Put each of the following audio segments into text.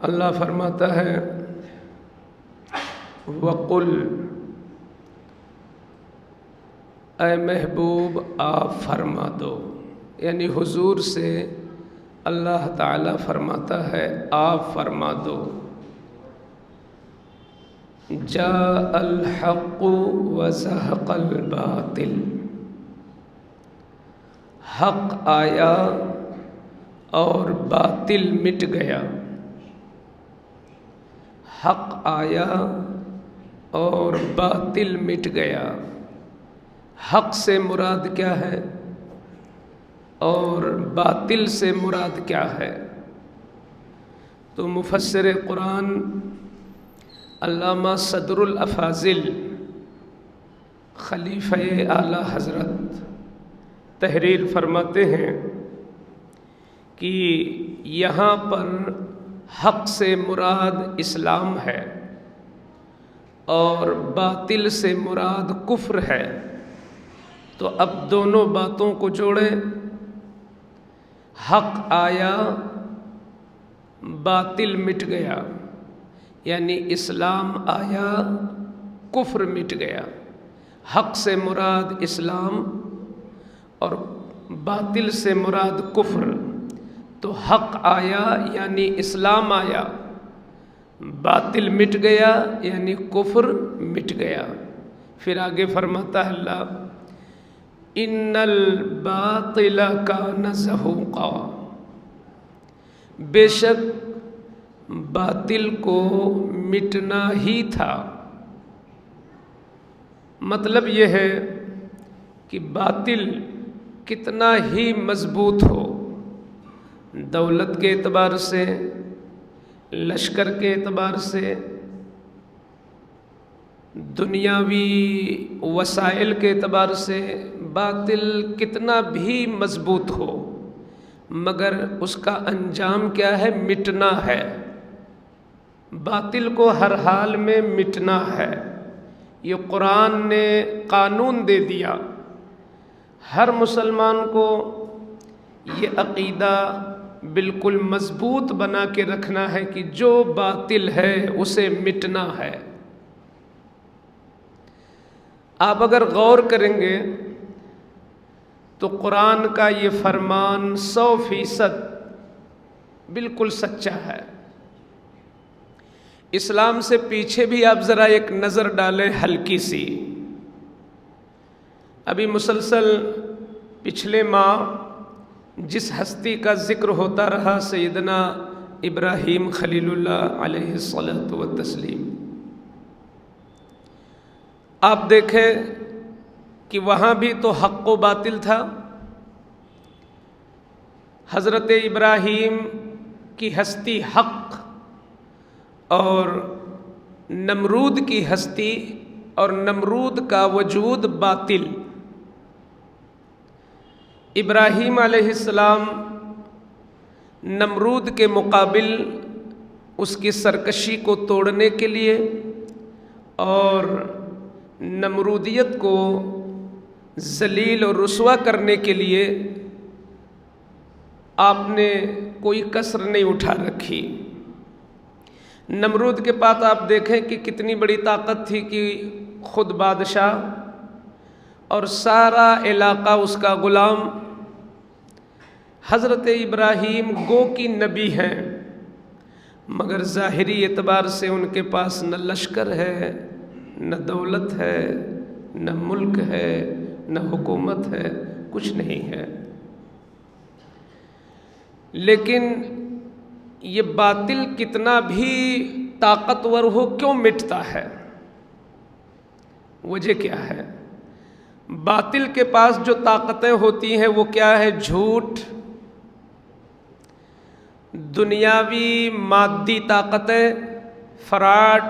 اللہ فرماتا ہے وَقُلْ، اے محبوب آپ فرما دو، یعنی حضور سے اللہ تعالیٰ فرماتا ہے آپ فرما دو، جاء الحق وزهق الباطل، حق آیا اور باطل مٹ گیا، حق آیا اور باطل مٹ گیا۔ حق سے مراد کیا ہے اور باطل سے مراد کیا ہے؟ تو مفسر قرآن علامہ صدر الافاضل خلیفہ اعلیٰ حضرت تحریر فرماتے ہیں کہ یہاں پر حق سے مراد اسلام ہے اور باطل سے مراد کفر ہے۔ تو اب دونوں باتوں کو جوڑیں، حق آیا باطل مٹ گیا، یعنی اسلام آیا کفر مٹ گیا۔ حق سے مراد اسلام اور باطل سے مراد کفر، تو حق آیا یعنی اسلام آیا، باطل مٹ گیا یعنی کفر مٹ گیا۔ پھر آگے فرماتا ہے اللہ ان الباطل کان زہوقا، بے شک باطل کو مٹنا ہی تھا۔ مطلب یہ ہے کہ باطل کتنا ہی مضبوط ہو، دولت کے اعتبار سے، لشکر کے اعتبار سے، دنیاوی وسائل کے اعتبار سے، باطل کتنا بھی مضبوط ہو مگر اس کا انجام کیا ہے؟ مٹنا ہے۔ باطل کو ہر حال میں مٹنا ہے، یہ قرآن نے قانون دے دیا۔ ہر مسلمان کو یہ عقیدہ بالکل مضبوط بنا کے رکھنا ہے کہ جو باطل ہے اسے مٹنا ہے۔ آپ اگر غور کریں گے تو قرآن کا یہ فرمان 100% بالکل سچا ہے۔ اسلام سے پیچھے بھی آپ ذرا ایک نظر ڈالیں ہلکی سی۔ ابھی مسلسل پچھلے ماہ جس ہستی کا ذکر ہوتا رہا سیدنا ابراہیم خلیل اللہ علیہ الصلاۃ والتسلیم، آپ دیکھیں کہ وہاں بھی تو حق و باطل تھا۔ حضرت ابراہیم کی ہستی حق اور نمرود کی ہستی اور نمرود کا وجود باطل۔ ابراہیم علیہ السلام نمرود کے مقابل اس کی سرکشی کو توڑنے کے لیے اور نمرودیت کو ذلیل اور رسوا کرنے کے لیے آپ نے کوئی کسر نہیں اٹھا رکھی۔ نمرود کے پاس آپ دیکھیں کہ کتنی بڑی طاقت تھی کہ خود بادشاہ اور سارا علاقہ اس کا غلام۔ حضرت ابراہیم گو کی نبی ہیں مگر ظاہری اعتبار سے ان کے پاس نہ لشکر ہے، نہ دولت ہے، نہ ملک ہے، نہ حکومت ہے، کچھ نہیں ہے۔ لیکن یہ باطل کتنا بھی طاقتور ہو کیوں مٹتا ہے؟ وجہ کیا ہے؟ باطل کے پاس جو طاقتیں ہوتی ہیں وہ کیا ہے؟ جھوٹ، دنیاوی مادی طاقتیں، فراڈ،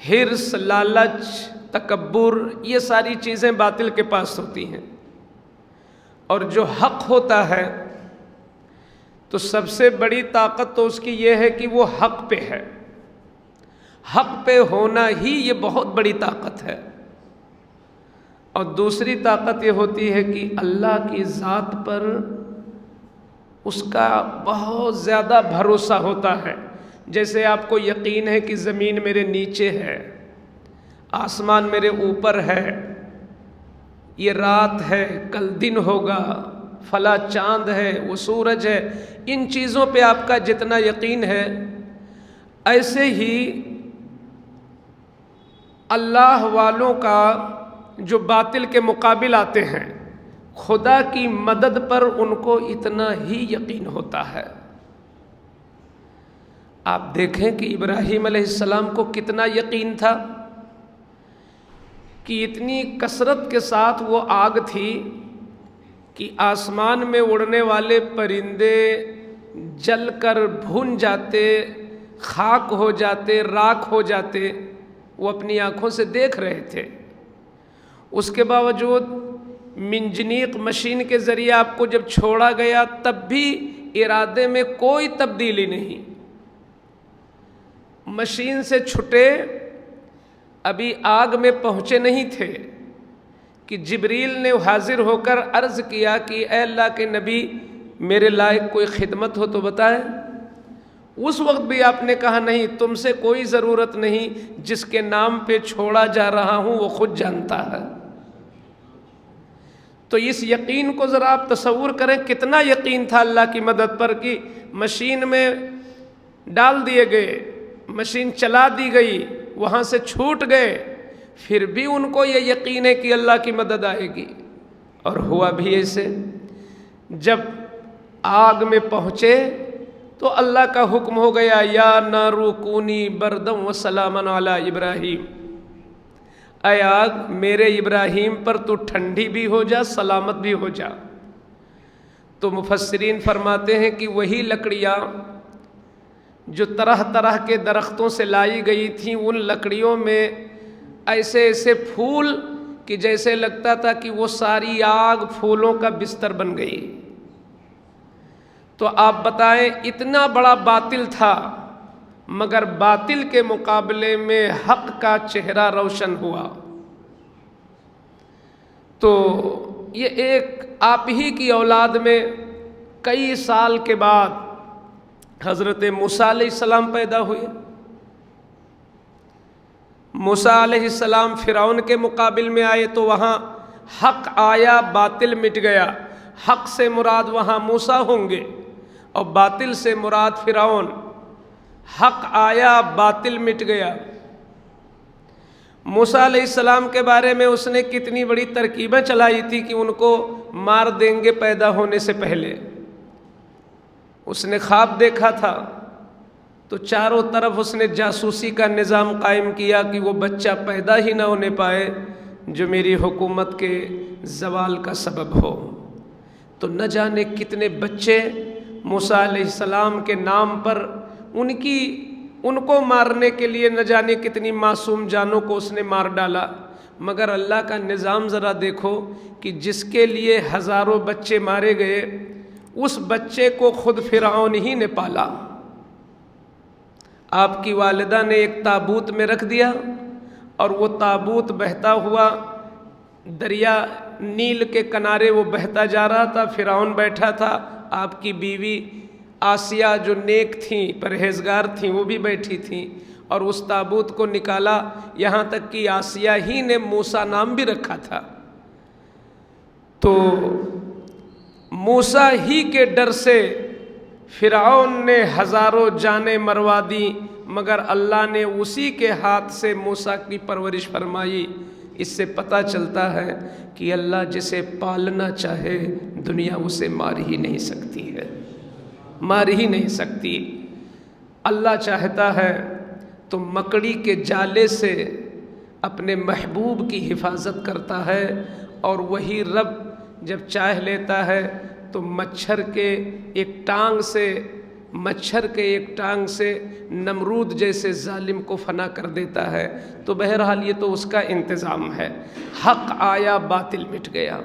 حرص، لالچ، تکبر، یہ ساری چیزیں باطل کے پاس ہوتی ہیں۔ اور جو حق ہوتا ہے تو سب سے بڑی طاقت تو اس کی یہ ہے کہ وہ حق پہ ہے۔ حق پہ ہونا ہی یہ بہت بڑی طاقت ہے۔ اور دوسری طاقت یہ ہوتی ہے کہ اللہ کی ذات پر اس کا بہت زیادہ بھروسہ ہوتا ہے. جیسے آپ کو یقین ہے کہ زمین میرے نیچے ہے، آسمان میرے اوپر ہے، یہ رات ہے، کل دن ہوگا، فلاں چاند ہے، وہ سورج ہے، ان چیزوں پہ آپ کا جتنا یقین ہے، ایسے ہی اللہ والوں کا جو باطل کے مقابل آتے ہیں، خدا کی مدد پر ان کو اتنا ہی یقین ہوتا ہے. آپ دیکھیں کہ ابراہیم علیہ السلام کو کتنا یقین تھا کہ اتنی کثرت کے ساتھ وہ آگ تھی کہ آسمان میں اڑنے والے پرندے جل کر بھن جاتے، خاک ہو جاتے، راکھ ہو جاتے، وہ اپنی آنکھوں سے دیکھ رہے تھے. اس کے باوجود منجنیق مشین کے ذریعے آپ کو جب چھوڑا گیا تب بھی ارادے میں کوئی تبدیلی نہیں. مشین سے چھٹے، ابھی آگ میں پہنچے نہیں تھے کہ جبریل نے حاضر ہو کر عرض کیا کہ اے اللہ کے نبی، میرے لائق کوئی خدمت ہو تو بتائیں. اس وقت بھی آپ نے کہا نہیں، تم سے کوئی ضرورت نہیں، جس کے نام پہ چھوڑا جا رہا ہوں وہ خود جانتا ہے. تو اس یقین کو ذرا آپ تصور کریں، کتنا یقین تھا اللہ کی مدد پر کہ مشین میں ڈال دیے گئے، مشین چلا دی گئی، وہاں سے چھوٹ گئے، پھر بھی ان کو یہ یقین ہے کہ اللہ کی مدد آئے گی. اور ہوا بھی ایسے. جب آگ میں پہنچے تو اللہ کا حکم ہو گیا، یا نارو کونی بردم و سلامن علی ابراہیم، اے آگ میرے ابراہیم پر تو ٹھنڈی بھی ہو جا، سلامت بھی ہو جا. تو مفسرین فرماتے ہیں کہ وہی لکڑیاں جو طرح طرح کے درختوں سے لائی گئی تھیں، ان لکڑیوں میں ایسے ایسے پھول کہ جیسے لگتا تھا کہ وہ ساری آگ پھولوں کا بستر بن گئی. تو آپ بتائیں، اتنا بڑا باطل تھا مگر باطل کے مقابلے میں حق کا چہرہ روشن ہوا. تو یہ ایک آپ ہی کی اولاد میں کئی سال کے بعد حضرت موسیٰ علیہ السلام پیدا ہوئے. موسیٰ علیہ السلام فرعون کے مقابل میں آئے تو وہاں حق آیا، باطل مٹ گیا. حق سے مراد وہاں موسیٰ ہوں گے اور باطل سے مراد فرعون. حق آیا، باطل مٹ گیا. موسیٰ علیہ السلام کے بارے میں اس نے کتنی بڑی ترکیبیں چلائی تھی کہ ان کو مار دیں گے پیدا ہونے سے پہلے. اس نے خواب دیکھا تھا تو چاروں طرف اس نے جاسوسی کا نظام قائم کیا کہ وہ بچہ پیدا ہی نہ ہونے پائے جو میری حکومت کے زوال کا سبب ہو. تو نہ جانے کتنے بچے موسیٰ علیہ السلام کے نام پر ان کو مارنے کے لیے نہ جانے کتنی معصوم جانوں کو اس نے مار ڈالا. مگر اللہ کا نظام ذرا دیکھو کہ جس کے لیے ہزاروں بچے مارے گئے، اس بچے کو خود فرعون ہی نے پالا. آپ کی والدہ نے ایک تابوت میں رکھ دیا اور وہ تابوت بہتا ہوا دریا نیل کے کنارے وہ بہتا جا رہا تھا. فرعون بیٹھا تھا، آپ کی بیوی آسیہ جو نیک تھیں، پرہیزگار تھیں، وہ بھی بیٹھی تھیں اور اس تابوت کو نکالا. یہاں تک کہ آسیہ ہی نے موسیٰ نام بھی رکھا تھا. تو موسیٰ ہی کے ڈر سے فرعون نے ہزاروں جانیں مروا دی، مگر اللہ نے اسی کے ہاتھ سے موسیٰ کی پرورش فرمائی. اس سے پتہ چلتا ہے کہ اللہ جسے پالنا چاہے دنیا اسے مار ہی نہیں سکتی ہے، مار ہی نہیں سکتی. اللہ چاہتا ہے تو مکڑی کے جالے سے اپنے محبوب کی حفاظت کرتا ہے، اور وہی رب جب چاہ لیتا ہے تو مچھر کے ایک ٹانگ سے نمرود جیسے ظالم کو فنا کر دیتا ہے. تو بہرحال یہ تو اس کا انتظام ہے. حق آیا، باطل مٹ گیا.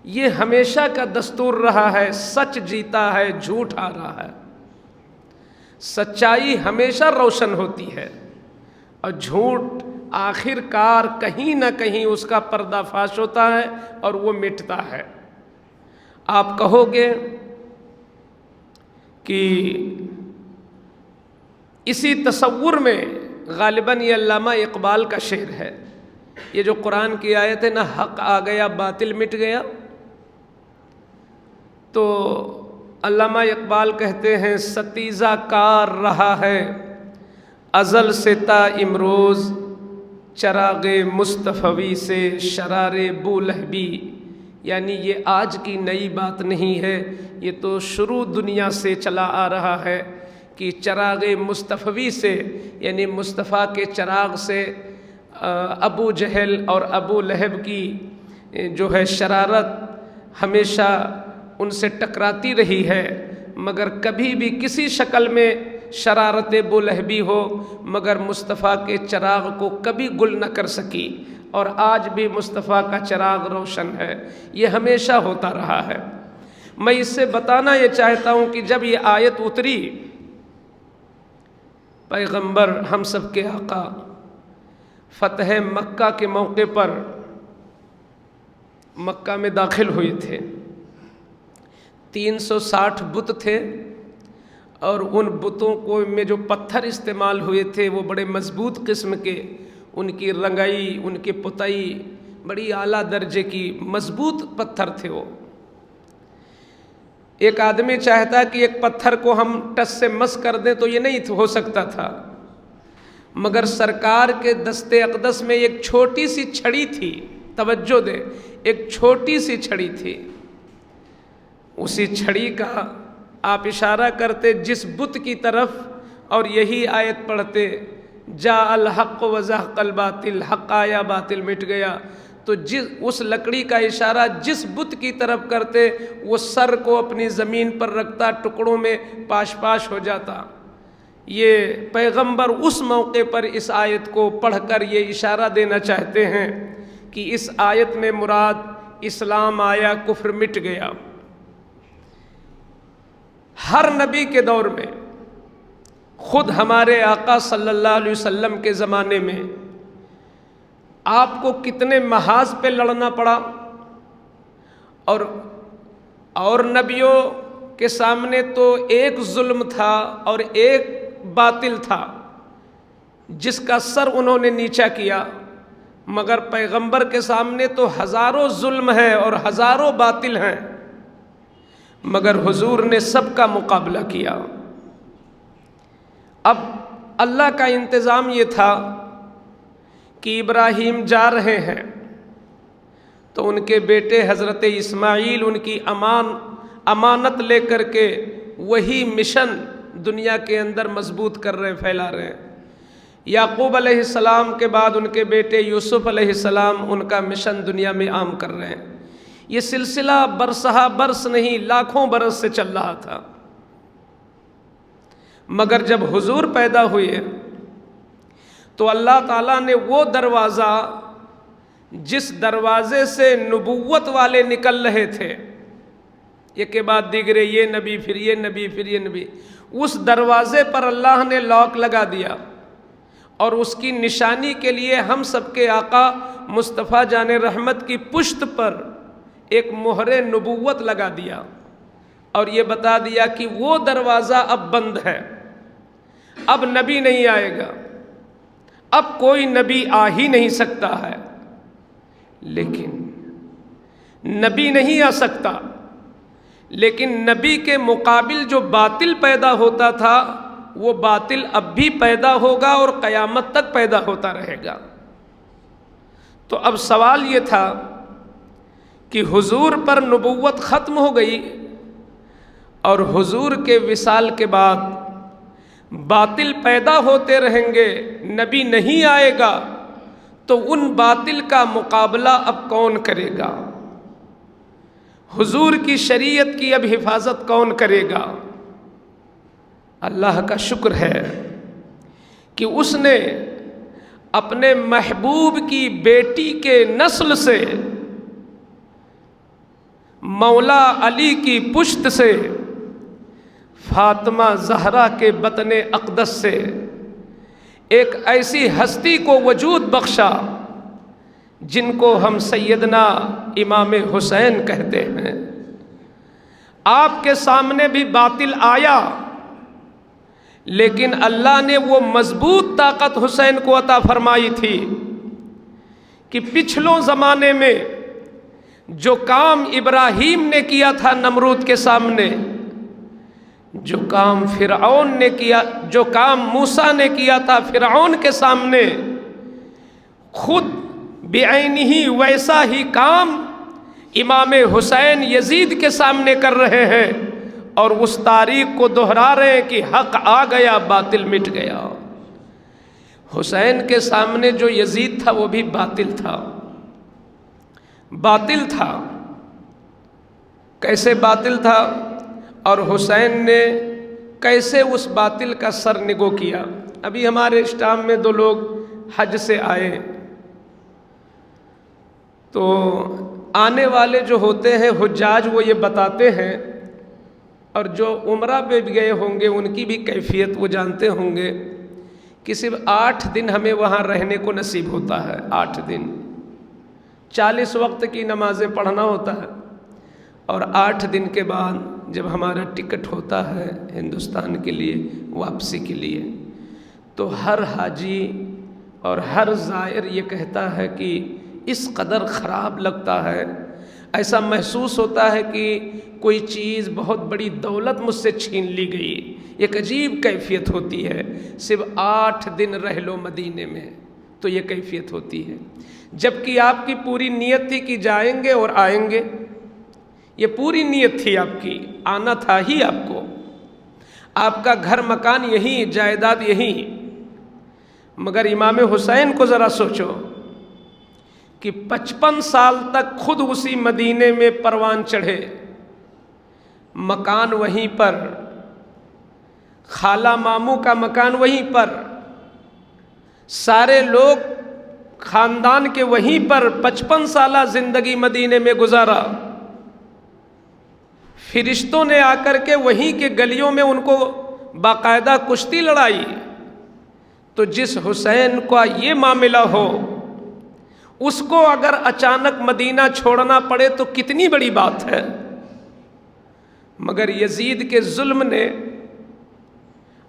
یہ ہمیشہ کا دستور رہا ہے. سچ جیتا ہے، جھوٹ آ رہا ہے. سچائی ہمیشہ روشن ہوتی ہے اور جھوٹ آخر کار کہیں نہ کہیں اس کا پردہ فاش ہوتا ہے اور وہ مٹتا ہے. آپ کہو گے کہ اسی تصور میں غالباً یہ علامہ اقبال کا شعر ہے، یہ جو قرآن کی آیت ہے نہ حق آ گیا باطل مٹ گیا، تو علامہ اقبال کہتے ہیں ستیزہ کار رہا ہے ازل سے تا امروز، چراغ مصطفی سے شرار بولہبی، یعنی یہ آج کی نئی بات نہیں ہے، یہ تو شروع دنیا سے چلا آ رہا ہے کہ چراغ مصطفی سے یعنی مصطفیٰ کے چراغ سے ابو جہل اور ابو لہب کی جو ہے شرارت ہمیشہ ان سے ٹکراتی رہی ہے، مگر کبھی بھی کسی شکل میں شرارت بولہبی ہو مگر مصطفیٰ کے چراغ کو کبھی گل نہ کر سکی، اور آج بھی مصطفیٰ کا چراغ روشن ہے، یہ ہمیشہ ہوتا رہا ہے۔ میں اس سے بتانا یہ چاہتا ہوں کہ جب یہ آیت اتری، پیغمبر ہم سب کے آقا فتح مکہ کے موقع پر مکہ میں داخل ہوئے تھے، 360 بت تھے، اور ان بتوں کو میں جو پتھر استعمال ہوئے تھے وہ بڑے مضبوط قسم کے، ان کی رنگائی ان کی پتائی بڑی اعلیٰ درجے کی مضبوط پتھر تھے۔ وہ ایک آدمی چاہتا ہے کہ ایک پتھر کو ہم ٹس سے مس کر دیں تو یہ نہیں ہو سکتا تھا، مگر سرکار کے دست اقدس میں ایک چھوٹی سی چھڑی تھی، توجہ دے، ایک چھوٹی سی چھڑی تھی، اسی چھڑی کا آپ اشارہ کرتے جس بت کی طرف اور یہی آیت پڑھتے جاء الحق وزهق الباطل، حق آیا باطل مٹ گیا، تو اس لکڑی کا اشارہ جس بت کی طرف کرتے وہ سر کو اپنی زمین پر رکھتا، ٹکڑوں میں پاش پاش ہو جاتا۔ یہ پیغمبر اس موقع پر اس آیت کو پڑھ کر یہ اشارہ دینا چاہتے ہیں کہ اس آیت میں مراد اسلام آیا، کفر مٹ گیا۔ ہر نبی کے دور میں، خود ہمارے آقا صلی اللہ علیہ وسلم کے زمانے میں آپ کو کتنے محاذ پہ لڑنا پڑا، اور نبیوں کے سامنے تو ایک ظلم تھا اور ایک باطل تھا جس کا سر انہوں نے نیچا کیا، مگر پیغمبر کے سامنے تو ہزاروں ظلم ہیں اور ہزاروں باطل ہیں، مگر حضور نے سب کا مقابلہ کیا۔ اب اللہ کا انتظام یہ تھا کہ ابراہیم جا رہے ہیں تو ان کے بیٹے حضرت اسماعیل ان کی امانت لے کر کے وہی مشن دنیا کے اندر مضبوط کر رہے، پھیلا رہے ہیں۔ یعقوب علیہ السلام کے بعد ان کے بیٹے یوسف علیہ السلام ان کا مشن دنیا میں عام کر رہے ہیں۔ یہ سلسلہ برسہ برس نہیں، لاکھوں برس سے چل رہا تھا، مگر جب حضور پیدا ہوئے تو اللہ تعالیٰ نے وہ دروازہ جس دروازے سے نبوت والے نکل رہے تھے، ایک کے بعد دیگرے، یہ نبی پھر یہ نبی پھر یہ نبی، اس دروازے پر اللہ نے لاک لگا دیا، اور اس کی نشانی کے لیے ہم سب کے آقا مصطفیٰ جان رحمت کی پشت پر ایک مہر نبوت لگا دیا، اور یہ بتا دیا کہ وہ دروازہ اب بند ہے، اب نبی نہیں آئے گا، اب کوئی نبی آ ہی نہیں سکتا ہے۔ لیکن نبی نہیں آ سکتا، لیکن نبی کے مقابل جو باطل پیدا ہوتا تھا وہ باطل اب بھی پیدا ہوگا اور قیامت تک پیدا ہوتا رہے گا۔ تو اب سوال یہ تھا کہ حضور پر نبوت ختم ہو گئی، اور حضور کے وصال کے بعد باطل پیدا ہوتے رہیں گے، نبی نہیں آئے گا، تو ان باطل کا مقابلہ اب کون کرے گا؟ حضور کی شریعت کی اب حفاظت کون کرے گا؟ اللہ کا شکر ہے کہ اس نے اپنے محبوب کی بیٹی کے نسل سے، مولا علی کی پشت سے، فاطمہ زہرا کے بطن اقدس سے ایک ایسی ہستی کو وجود بخشا جن کو ہم سیدنا امام حسین کہتے ہیں۔ آپ کے سامنے بھی باطل آیا، لیکن اللہ نے وہ مضبوط طاقت حسین کو عطا فرمائی تھی کہ پچھلوں زمانے میں جو کام ابراہیم نے کیا تھا نمرود کے سامنے، جو کام فرعون نے کیا، جو کام موسیٰ نے کیا تھا فرعون کے سامنے، خود بعینہ ویسا ہی کام امام حسین یزید کے سامنے کر رہے ہیں، اور اس تاریخ کو دہرا رہے ہیں کہ حق آ گیا باطل مٹ گیا۔ حسین کے سامنے جو یزید تھا وہ بھی باطل تھا، باطل تھا۔ کیسے باطل تھا؟ اور حسین نے کیسے اس باطل کا سر نگو کیا؟ ابھی ہمارے اسٹام میں 2 لوگ حج سے آئے، تو آنے والے جو ہوتے ہیں حجاج وہ یہ بتاتے ہیں، اور جو عمرہ پہ بھی گئے ہوں گے ان کی بھی کیفیت وہ جانتے ہوں گے کہ صرف 8 دن ہمیں وہاں رہنے کو نصیب ہوتا ہے۔ 8 دن 40 وقت کی نمازیں پڑھنا ہوتا ہے، اور 8 دن کے بعد جب ہمارا ٹکٹ ہوتا ہے ہندوستان کے لیے واپسی کے لیے، تو ہر حاجی اور ہر زائر یہ کہتا ہے کہ اس قدر خراب لگتا ہے، ایسا محسوس ہوتا ہے کہ کوئی چیز بہت بڑی دولت مجھ سے چھین لی گئی، ایک عجیب کیفیت ہوتی ہے۔ صرف 8 دن رہ لو مدینے میں تو یہ کیفیت ہوتی ہے، جبکہ آپ کی پوری نیت تھی کہ جائیں گے اور آئیں گے، یہ پوری نیت تھی آپ کی، آنا تھا ہی آپ کو، آپ کا گھر مکان یہی، جائیداد یہی۔ مگر امام حسین کو ذرا سوچو کہ 55 سال تک خود اسی مدینے میں پروان چڑھے، مکان وہیں پر، خالہ ماموں کا مکان وہیں پر، سارے لوگ خاندان کے وہیں پر 55 سالہ زندگی مدینے میں گزارا۔ فرشتوں نے آ کر کے وہیں کے گلیوں میں ان کو باقاعدہ کشتی لڑائی۔ تو جس حسین کا یہ معاملہ ہو، اس کو اگر اچانک مدینہ چھوڑنا پڑے تو کتنی بڑی بات ہے۔ مگر یزید کے ظلم نے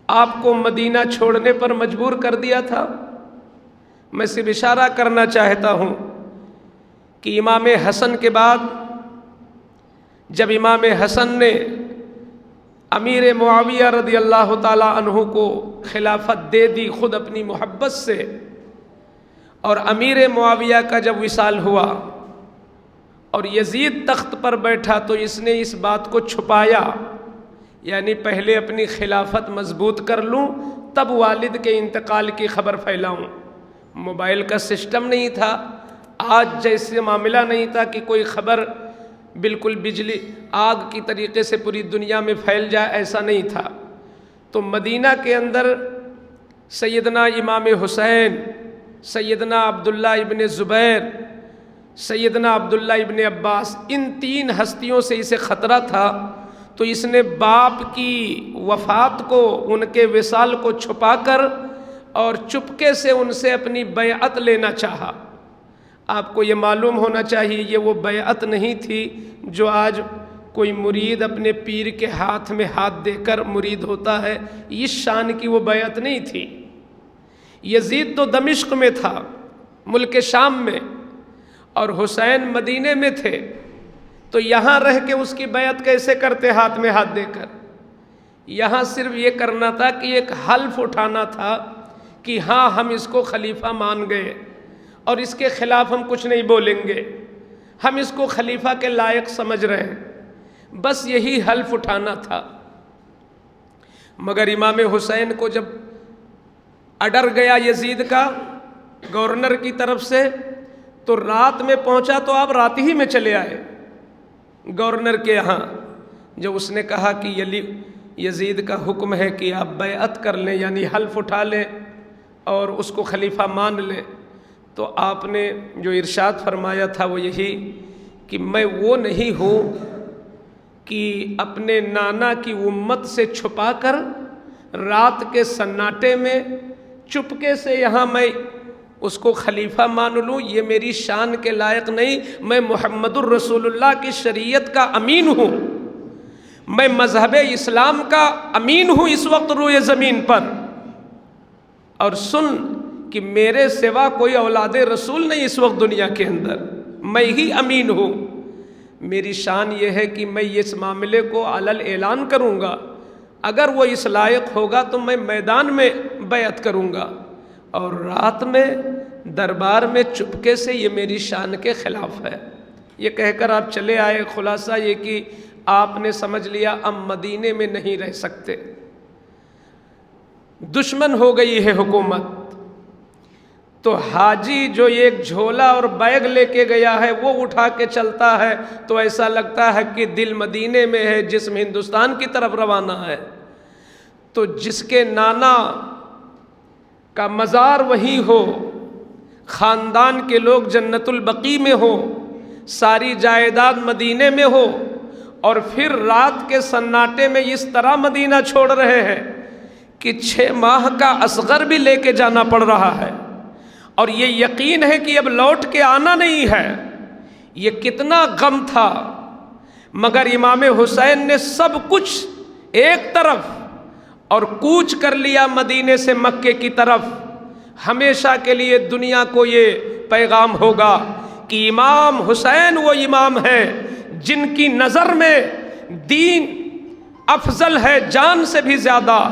آپ کو مدینہ چھوڑنے پر مجبور کر دیا تھا۔ میں صرف اشارہ کرنا چاہتا ہوں کہ امام حسن کے بعد جب امام حسن نے امیر معاویہ رضی اللہ تعالی عنہ کو خلافت دے دی خود اپنی محبت سے، اور امیر معاویہ کا جب وصال ہوا اور یزید تخت پر بیٹھا تو اس نے اس بات کو چھپایا، یعنی پہلے اپنی خلافت مضبوط کر لوں تب والد کے انتقال کی خبر پھیلاؤں۔ موبائل کا سسٹم نہیں تھا، آج جیسے معاملہ نہیں تھا کہ کوئی خبر بالکل بجلی آگ کی طریقے سے پوری دنیا میں پھیل جائے، ایسا نہیں تھا۔ تو مدینہ کے اندر سیدنا امام حسین، سیدنا عبداللہ ابن زبیر، سیدنا عبداللہ ابن عباس، ان 3 ہستیوں سے اسے خطرہ تھا، تو اس نے باپ کی وفات کو، ان کے وصال کو چھپا کر اور چپکے سے ان سے اپنی بیعت لینا چاہا۔ آپ کو یہ معلوم ہونا چاہیے یہ وہ بیعت نہیں تھی جو آج کوئی مرید اپنے پیر کے ہاتھ میں ہاتھ دے کر مرید ہوتا ہے، اس شان کی وہ بیعت نہیں تھی۔ یزید تو دمشق میں تھا، ملک شام میں، اور حسین مدینے میں تھے، تو یہاں رہ کے اس کی بیعت کیسے کرتے ہاتھ میں ہاتھ دے کر؟ یہاں صرف یہ کرنا تھا کہ ایک حلف اٹھانا تھا کہ ہاں ہم اس کو خلیفہ مان گئے اور اس کے خلاف ہم کچھ نہیں بولیں گے، ہم اس کو خلیفہ کے لائق سمجھ رہے ہیں، بس یہی حلف اٹھانا تھا۔ مگر امام حسین کو جب اڈر گیا یزید کا گورنر کی طرف سے، تو رات میں پہنچا تو آپ رات ہی میں چلے آئے گورنر کے یہاں۔ جب اس نے کہا کہ یزید کا حکم ہے کہ آپ بیعت کر لیں، یعنی حلف اٹھا لیں اور اس کو خلیفہ مان لیں، تو آپ نے جو ارشاد فرمایا تھا وہ یہی کہ میں وہ نہیں ہوں کہ اپنے نانا کی امت سے چھپا کر رات کے سناٹے میں چپکے سے یہاں میں اس کو خلیفہ مان لوں، یہ میری شان کے لائق نہیں۔ میں محمد الرسول اللہ کی شریعت کا امین ہوں، میں مذہب اسلام کا امین ہوں اس وقت روئے زمین پر، اور سن کہ میرے سوا کوئی اولاد رسول نہیں اس وقت دنیا کے اندر، میں ہی امین ہوں۔ میری شان یہ ہے کہ میں اس معاملے کو علل اعلان کروں گا، اگر وہ اس لائق ہوگا تو میں میدان میں بیعت کروں گا، اور رات میں دربار میں چپکے سے یہ میری شان کے خلاف ہے۔ یہ کہہ کر آپ چلے آئے۔ خلاصہ یہ کہ آپ نے سمجھ لیا اب مدینے میں نہیں رہ سکتے، دشمن ہو گئی ہے حکومت۔ تو حاجی جو ایک جھولا اور بیگ لے کے گیا ہے وہ اٹھا کے چلتا ہے تو ایسا لگتا ہے کہ دل مدینے میں ہے، جسم ہندوستان کی طرف روانہ ہے۔ تو جس کے نانا کا مزار وہیں ہو، خاندان کے لوگ جنت البقیع میں ہو، ساری جائیداد مدینے میں ہو، اور پھر رات کے سناٹے میں اس طرح مدینہ چھوڑ رہے ہیں کہ 6 ماہ کا اصغر بھی لے کے جانا پڑ رہا ہے، اور یہ یقین ہے کہ اب لوٹ کے آنا نہیں ہے۔ یہ کتنا غم تھا، مگر امام حسین نے سب کچھ ایک طرف اور کوچ کر لیا مدینے سے مکے کی طرف۔ ہمیشہ کے لیے دنیا کو یہ پیغام ہوگا کہ امام حسین وہ امام ہے جن کی نظر میں دین افضل ہے جان سے بھی زیادہ،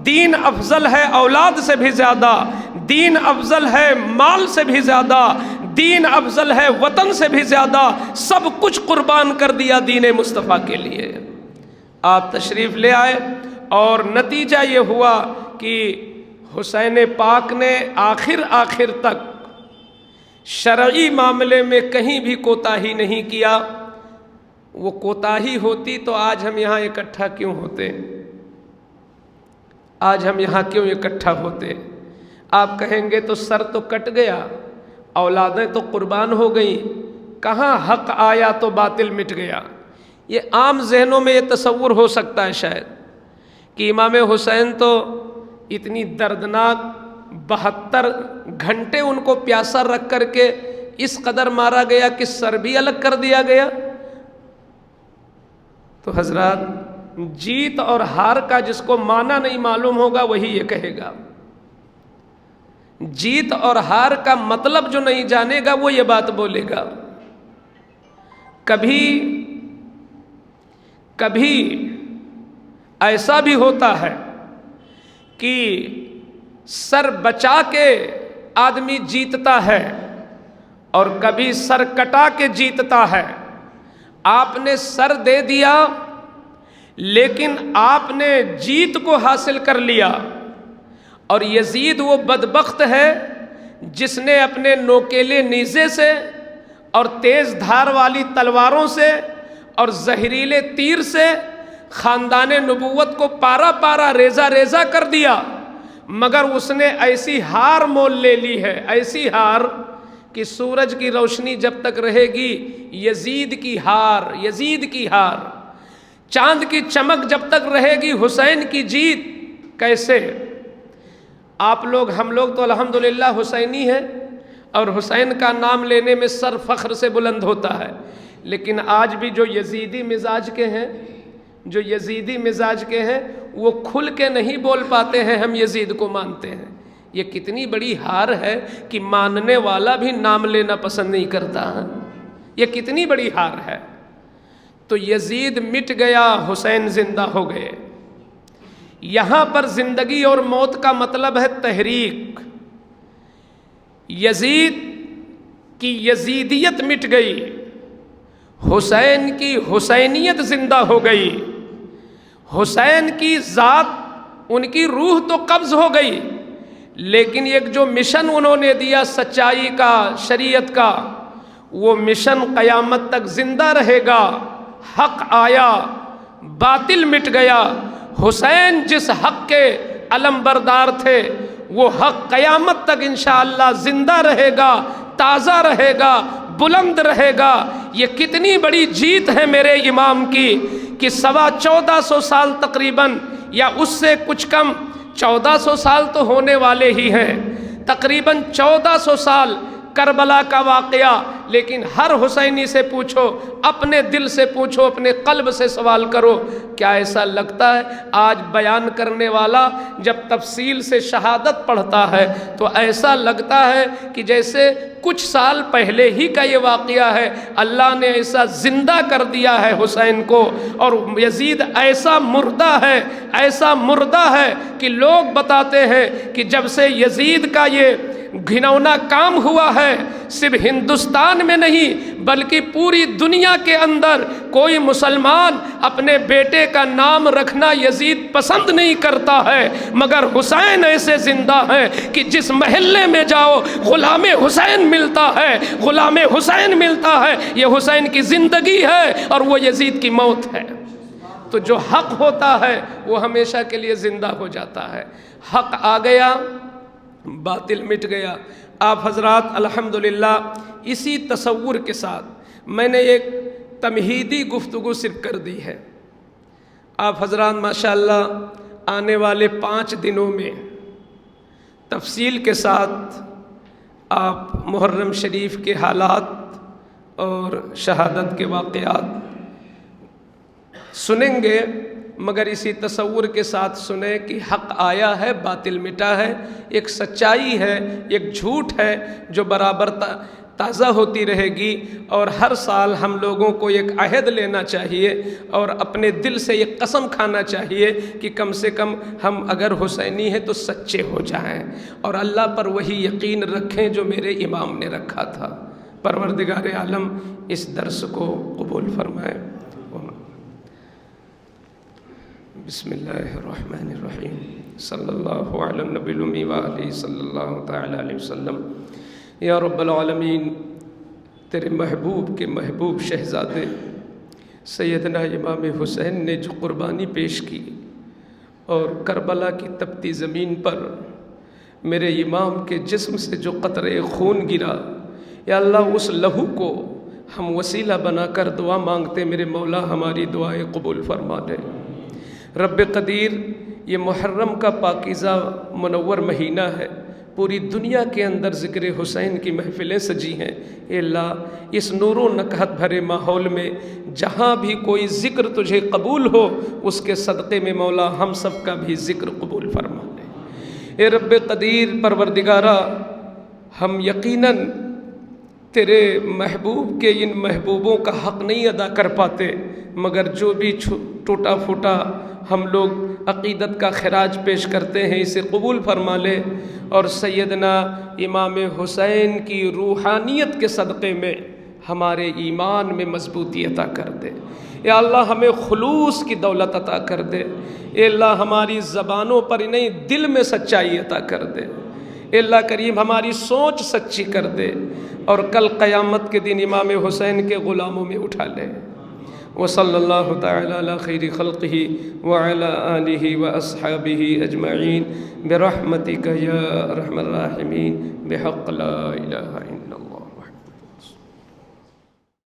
دین افضل ہے اولاد سے بھی زیادہ، دین افضل ہے مال سے بھی زیادہ، دین افضل ہے وطن سے بھی زیادہ، سب کچھ قربان کر دیا دین مصطفیٰ کے لیے۔ آپ تشریف لے آئے، اور نتیجہ یہ ہوا کہ حسین پاک نے آخر تک شرعی معاملے میں کہیں بھی کوتاہی نہیں کیا۔ وہ کوتاہی ہوتی تو آج ہم یہاں اکٹھا کیوں ہوتے؟ آج ہم یہاں کیوں اکٹھا ہوتے؟ آپ کہیں گے تو سر تو کٹ گیا، اولادیں تو قربان ہو گئیں، کہاں حق آیا تو باطل مٹ گیا۔ یہ عام ذہنوں میں یہ تصور ہو سکتا ہے شاید کہ امام حسین تو اتنی دردناک 72 گھنٹے ان کو پیاسا رکھ کر کے اس قدر مارا گیا کہ سر بھی الگ کر دیا گیا۔ تو حضرات، جیت اور ہار کا جس کو معنی نہیں معلوم ہوگا وہی یہ کہے گا، جیت اور ہار کا مطلب جو نہیں جانے گا وہ یہ بات بولے گا۔ کبھی ایسا بھی ہوتا ہے کہ سر بچا کے آدمی جیتتا ہے، اور کبھی سر کٹا کے جیتتا ہے۔ آپ نے سر دے دیا لیکن آپ نے جیت کو حاصل کر لیا، اور یزید وہ بدبخت ہے جس نے اپنے نوکیلے نیزے سے اور تیز دھار والی تلواروں سے اور زہریلے تیر سے خاندان نبوت کو پارا پارا ریزہ ریزہ کر دیا، مگر اس نے ایسی ہار مول لے لی ہے، ایسی ہار کہ سورج کی روشنی جب تک رہے گی یزید کی ہار، چاند کی چمک جب تک رہے گی حسین کی جیت۔ کیسے؟ آپ لوگ، ہم لوگ تو الحمدللہ حسینی ہیں، اور حسین کا نام لینے میں سر فخر سے بلند ہوتا ہے، لیکن آج بھی جو یزیدی مزاج کے ہیں وہ کھل کے نہیں بول پاتے ہیں ہم یزید کو مانتے ہیں۔ یہ کتنی بڑی ہار ہے کہ ماننے والا بھی نام لینا پسند نہیں کرتا ہے، یہ کتنی بڑی ہار ہے۔ تو یزید مٹ گیا، حسین زندہ ہو گئے۔ یہاں پر زندگی اور موت کا مطلب ہے تحریک۔ یزید کی یزیدیت مٹ گئی، حسین کی حسینیت زندہ ہو گئی۔ حسین کی ذات، ان کی روح تو قبض ہو گئی، لیکن ایک جو مشن انہوں نے دیا سچائی کا، شریعت کا، وہ مشن قیامت تک زندہ رہے گا۔ حق آیا، باطل مٹ گیا۔ حسین جس حق کے علم بردار تھے وہ حق قیامت تک انشاءاللہ زندہ رہے گا، تازہ رہے گا، بلند رہے گا۔ یہ کتنی بڑی جیت ہے میرے امام کی کہ 1450 سال تقریباً، یا اس سے کچھ کم، 1400 سال تو ہونے والے ہی ہیں، تقریباً 1400 سال کربلا کا واقعہ، لیکن ہر حسینی سے پوچھو، اپنے دل سے پوچھو، اپنے قلب سے سوال کرو، کیا ایسا لگتا ہے آج بیان کرنے والا جب تفصیل سے شہادت پڑھتا ہے تو ایسا لگتا ہے کہ جیسے کچھ سال پہلے ہی کا یہ واقعہ ہے، اللہ نے ایسا زندہ کر دیا ہے حسین کو، اور یزید ایسا مردہ ہے کہ لوگ بتاتے ہیں کہ جب سے یزید کا یہ گھنونا کام ہوا ہے، صرف ہندوستان میں نہیں بلکہ پوری دنیا کے اندر کوئی مسلمان اپنے بیٹے کا نام رکھنا یزید پسند نہیں کرتا ہے، مگر حسین ایسے زندہ ہیں کہ جس محلے میں جاؤ غلام حسین ملتا ہے، غلام حسین ملتا ہے، یہ حسین کی زندگی ہے اور وہ یزید کی موت ہے۔ تو جو حق ہوتا ہے وہ ہمیشہ کے لیے زندہ ہو جاتا ہے۔ حق آ گیا، باطل مٹ گیا۔ آپ حضرات الحمدللہ اسی تصور کے ساتھ میں نے ایک تمہیدی گفتگو صرف کر دی ہے۔ آپ حضرات ماشاءاللہ آنے والے 5 دنوں میں تفصیل کے ساتھ آپ محرم شریف کے حالات اور شہادت کے واقعات سنیں گے، مگر اسی تصور کے ساتھ سنیں کہ حق آیا ہے، باطل مٹا ہے، ایک سچائی ہے، ایک جھوٹ ہے جو برابر تازہ ہوتی رہے گی، اور ہر سال ہم لوگوں کو ایک عہد لینا چاہیے اور اپنے دل سے ایک قسم کھانا چاہیے کہ کم سے کم ہم اگر حسینی ہیں تو سچے ہو جائیں اور اللہ پر وہی یقین رکھیں جو میرے امام نے رکھا تھا۔ پروردگار عالم اس درس کو قبول فرمائے۔ بسم اللہ الرحمن الرحیم، صلی اللہ علی النبی الامی وآلہ صلی اللہ تعالی علیہ وسلم۔ یا رب العالمین، تیرے محبوب کے محبوب شہزادے سیدنا امام حسین نے جو قربانی پیش کی اور کربلا کی تپتی زمین پر میرے امام کے جسم سے جو قطرے خون گرا، یا اللہ اس لہو کو ہم وسیلہ بنا کر دعا مانگتے، میرے مولا ہماری دعائیں قبول فرما دے۔ رب قدیر، یہ محرم کا پاکیزہ منور مہینہ ہے، پوری دنیا کے اندر ذکر حسین کی محفلیں سجی ہیں۔ اے اللہ، اس نور و نکہت بھرے ماحول میں جہاں بھی کوئی ذکر تجھے قبول ہو، اس کے صدقے میں مولا ہم سب کا بھی ذکر قبول فرما لے۔ اے رب قدیر، پروردگارہ، ہم یقیناً تیرے محبوب کے ان محبوبوں کا حق نہیں ادا کر پاتے، مگر جو بھی ٹوٹا پھوٹا ہم لوگ عقیدت کا خراج پیش کرتے ہیں اسے قبول فرما لے، اور سیدنا امام حسین کی روحانیت کے صدقے میں ہمارے ایمان میں مضبوطی عطا کر دے۔ یا اللہ، ہمیں خلوص کی دولت عطا کر دے۔ اے اللہ، ہماری زبانوں پر نہیں دل میں سچائی عطا کر دے۔ اے اللہ کریم، ہماری سوچ سچی کر دے اور کل قیامت کے دن امام حسین کے غلاموں میں اٹھا لے۔ وصلی اللہ تعالی علی خیر خلقہ وعلی آلہ واصحابہ اجمعین برحمتک یا ارحم الراحمین بحق لا الہ الا